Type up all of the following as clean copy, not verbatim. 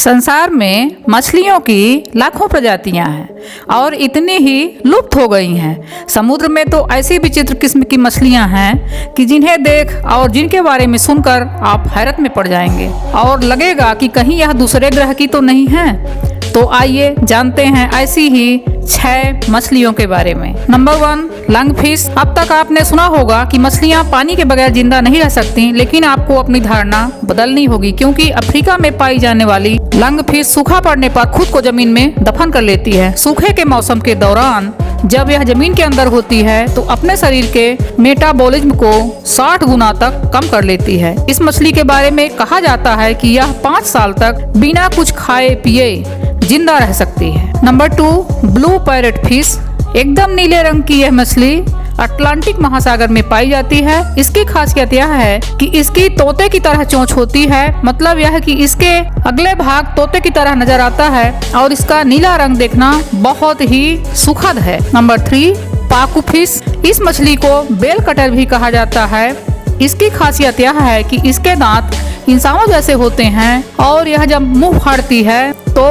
संसार में मछलियों की लाखों प्रजातियां हैं और इतनी ही लुप्त हो गई हैं। समुद्र में तो ऐसी विचित्र किस्म की मछलियां हैं कि जिन्हें देख और जिनके बारे में सुनकर आप हैरत में पड़ जाएंगे और लगेगा कि कहीं यह दूसरे ग्रह की तो नहीं है। तो आइए जानते हैं ऐसी ही 6 मछलियों के बारे में। Number 1, lungfish. अब तक आपने सुना होगा कि मछलियां पानी के बगैर जिंदा नहीं रह सकती, लेकिन आपको अपनी धारणा बदलनी होगी, क्योंकि अफ्रीका में पाई जाने वाली लंगफिश सूखा पड़ने पर खुद को जमीन में दफन कर लेती है। सूखे के मौसम के दौरान जब यह जमीन के अंदर होती है तो अपने शरीर के मेटाबॉलिज्म को 60 गुना तक कम कर लेती है। इस मछली के बारे में कहा जाता है कि यह 5 साल तक बिना कुछ खाए पिए जिंदा रह सकती है। Number 2, blue parrot fish. एकदम नीले रंग की यह मछली अटलांटिक महासागर में पाई जाती है। इसकी खासियत यह है कि इसकी तोते की तरह चोंच होती है, मतलब यह कि इसके अगले भाग तोते की तरह नजर आता है और इसका नीला रंग देखना बहुत ही सुखद है। नंबर 3, पाकू फिश। इस मछली को बेल कटर भी कहा जाता है। इसकी खासियत यह है कि इसके दांत इंसानों जैसे होते हैं और यह जब मुंह फाड़ती है तो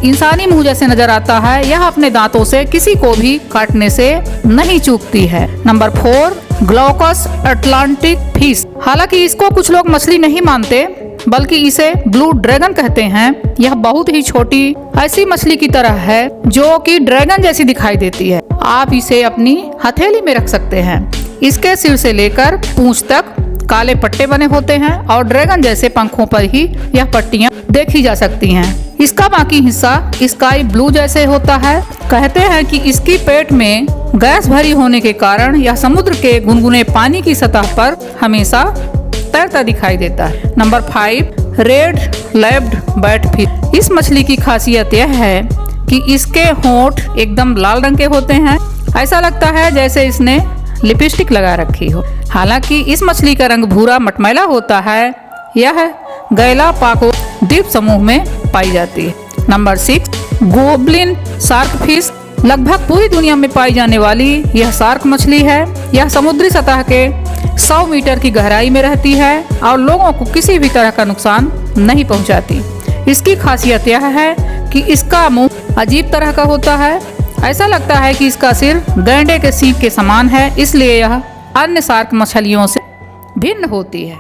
इंसानी मुंह जैसे नजर आता है। यह अपने दांतों से किसी को भी काटने से नहीं चूकती है। Number 4, Glaucus Atlantic fish. हालांकि इसको कुछ लोग मछली नहीं मानते, बल्कि इसे ब्लू ड्रैगन कहते हैं। यह बहुत ही छोटी ऐसी मछली की तरह है जो कि ड्रैगन जैसी दिखाई देती है। आप इसे अपनी हथेली में रख सकते हैं। इसके सिर से लेकर पूंछ तक काले पट्टे बने होते हैं और ड्रैगन जैसे पंखों पर ही यह पट्टियां देखी जा सकती हैं। इसका बाकी हिस्सा स्काई ब्लू जैसे होता है। कहते हैं कि इसकी पेट में गैस भरी होने के कारण यह समुद्र के गुनगुने पानी की सतह पर हमेशा तैरता दिखाई देता है। Number 5, red lapped bat fish. इस मछली की खासियत यह है कि इसके होंठ एकदम लाल रंग के होते हैं। ऐसा लगता है जैसे इसने लिपस्टिक लगा रखी हो। हालांकि इस मछली का रंग भूरा मटमैला होता है। यह गैलापागोस द्वीप समूह में पाई जाती है। Number 6, goblin shark fish. लगभग पूरी दुनिया में पाई जाने वाली यह शार्क मछली है। यह समुद्री सतह के 100 मीटर की गहराई में रहती है और लोगों को किसी भी तरह का नुकसान नहीं पहुंचाती। इसकी खासियत यह है कि इसका मुंह अजीब तरह का होता है। ऐसा लगता है कि इसका सिर गैंडे के सींग के समान है, इसलिए यह अन्य शार्क मछलियों से भिन्न होती है।